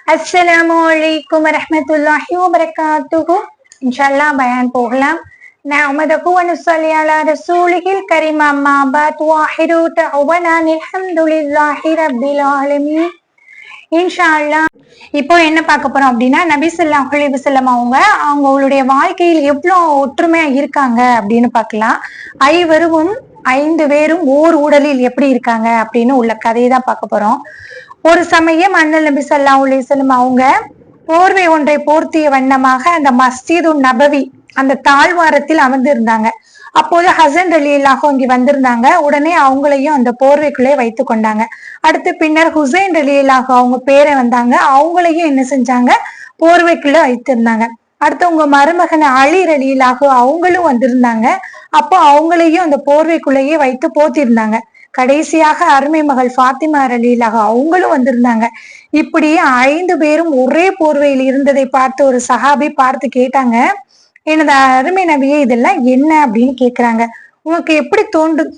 Assalamualaikum warahmatullahi wabarakatuh. Insyaallah bayan போகலாம். نعمده ونصلي على رسوله الكريم أما بعد واحد دعوانا الحمد لله رب العالمين. இன்ஷால்லா இப்போ என்ன பார்க்க போறோம் அப்படின்னா, நபி ஸல்லல்லாஹு அலைஹி வஸல்லம் அவங்களுடைய வாழ்க்கையில் எவ்வளவு ஒற்றுமையா இருக்காங்க அப்படின்னு பார்க்கலாம். ஐவரும் 5 பேரும் ஓர் உடலில் எப்படி இருக்காங்க அப்படின்னு உள்ள கதையை தான் பார்க்க போறோம். ஒரு சமயம் அண்ணல் நபி ஸல்லல்லாஹு அலைஹி வஸல்லம் அவங்க போர்வை ஒன்றை போர்த்திய வண்ணமாக அந்த மஸ்ஜிது நபவி அந்த தாழ்வாரத்தில் அமர்ந்திருந்தாங்க. அப்போது ஹசன் ரலியல்லாஹு அங்கே வந்திருந்தாங்க. உடனே அவங்களையும் அந்த போர்வைக்குள்ளே வைத்து கொண்டாங்க. அடுத்து பின்னர் ஹுசைன் ரலியல்லாஹு அவங்க பேரை வந்தாங்க. அவங்களையும் என்ன செஞ்சாங்க, போர்வைக்குள்ள வைத்திருந்தாங்க. அடுத்து உங்க மருமகன் அலி ரலியல்லாஹு அவங்களும் வந்திருந்தாங்க. அப்போ அவங்களையும் அந்த போர்வைக்குள்ளேயே வைத்து போத்திருந்தாங்க. கடைசியாக அருமை மகள் ஃபாத்திமா ரலியல்லாஹு அவங்களும் வந்திருந்தாங்க. இப்படி 5 பேரும் ஒரே போர்வையில் இருந்ததை பார்த்து ஒரு சஹாபி பார்த்து கேட்டாங்க, எனது அருமை நபியே இதெல்லாம் என்ன அப்படின்னு கேக்குறாங்க. உங்களுக்கு எப்படி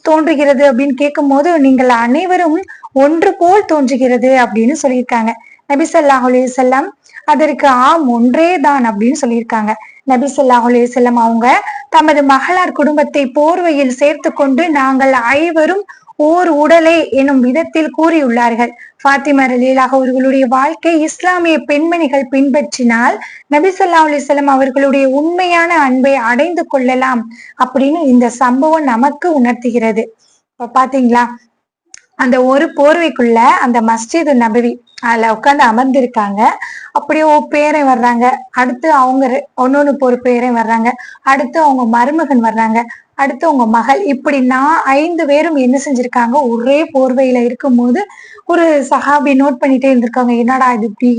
தோன்றுகிறது அப்படின்னு கேட்கும் போது, நீங்கள் அனைவரும் ஒன்று போல் தோன்றுகிறது அப்படின்னு சொல்லியிருக்காங்க. நபி ஸல்லல்லாஹு அலைஹி வஸல்லம் அதற்கு ஆம் ஒன்றே தான் அப்படின்னு சொல்லியிருக்காங்க. நபி ஸல்லல்லாஹு அலைஹி வஸல்லம் அவங்க தமது மகளார் குடும்பத்தை போர்வையில் சேர்த்து கொண்டு நாங்கள் 5வரும் ஓர் உடலே எனும் விதத்தில் கூறியுள்ளார்கள். ஃபாத்திமா ரலியல்லாஹு அவர்களுடைய வாழ்க்கை இஸ்லாமிய பெண்மணிகள் பின்பற்றினால் நபி ஸல்லல்லாஹு அலைஹி வஸல்லம் அவர்களுடைய உண்மையான அன்பை அடைந்து கொள்ளலாம் அப்படின்னு இந்த சம்பவம் நமக்கு உணர்த்துகிறது. இப்ப பாத்தீங்களா, அந்த ஒரு போர்வைக்குள்ள அந்த மஸ்ஜிது நபவி அதுல உட்காந்து அமர்ந்திருக்காங்க. அப்படியே பேரை வர்றாங்க. அடுத்து அவங்க ஒன்னொன்னு ஒரு பேரை வர்றாங்க. அடுத்து அவங்க மருமகன் வர்றாங்க. அடுத்து உங்க மகள். இப்படி 5 பேரும் என்ன செஞ்சிருக்காங்க, ஒரே போர்வையில இருக்கும் போது ஒரு சஹாபி நோட் பண்ணிட்டே இருந்திருக்காங்க, என்னடா இது இப்படி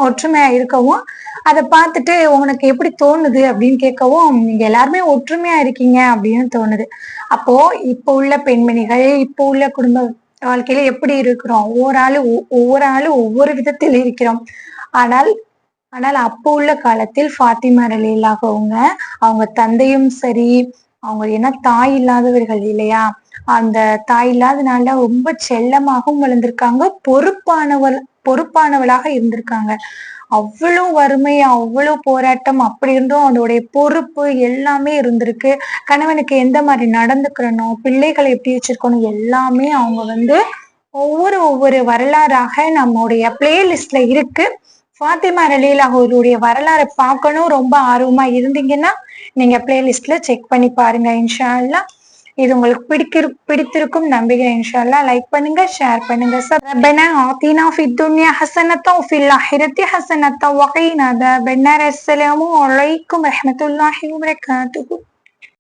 ஒற்றுமையா இருக்கவும், அதை பார்த்துட்டு உனக்கு எப்படி தோணுது அப்படின்னு கேட்கவும், நீங்க எல்லாருமே ஒற்றுமையா இருக்கீங்க அப்படின்னு தோணுது. அப்போ இப்போ உள்ள பெண்மணிகள், இப்போ உள்ள குடும்ப வாழ்க்கையில எப்படி இருக்கிறோம், ஒவ்வொரு ஆளு ஒவ்வொரு விதத்தில் இருக்கிறோம். ஆனால் அப்போ உள்ள காலத்தில் ஃபாத்திமா ரலியல்லாஹு அவங்க தந்தையும் சரி, அவங்க என்ன தாய் இல்லாதவர்கள் இல்லையா, அந்த தாய் இல்லாதனால ரொம்ப செல்லமாகவும் வளர்ந்திருக்காங்க. பொறுப்பானவளாக இருந்திருக்காங்க. அவ்வளவு வறுமை, அவ்வளவு போராட்டம், அப்படி இருந்தும் அதோடைய பொறுப்பு எல்லாமே இருந்திருக்கு. கணவனுக்கு எந்த மாதிரி நடந்துக்கிறணும், பிள்ளைகளை எப்படி வச்சிருக்கணும், எல்லாமே அவங்க ஒவ்வொரு வரலாறாக நம்முடைய பிளேலிஸ்ட்ல இருக்கு. ஃபாத்திமா ரலியல்லாஹு அவருடைய வரலாறை பார்க்கணும் ரொம்ப ஆர்வமா இருந்தீங்கன்னா நீங்க பிளேலிஸ்ட்ல செக் பண்ணி பாருங்க. இன்ஷா அல்லாஹ் இது உங்களுக்கு பிடித்திருக்கும் நம்புகிறேன். இன்ஷா அல்லாஹ் லைக் பண்ணுங்க, ஷேர் பண்ணுங்க. ரப்பனா ஆத்தினா ஃபித் துன்யா ஹஸனத்தன் வஃபில் ஆஹிரத்தி ஹஸனத்தன் வகீனா அஸாபன்னார். அஸ்ஸலாமு அலைக்கும் வரஹ்மத்துல்லாஹி வபரகாத்துஹு.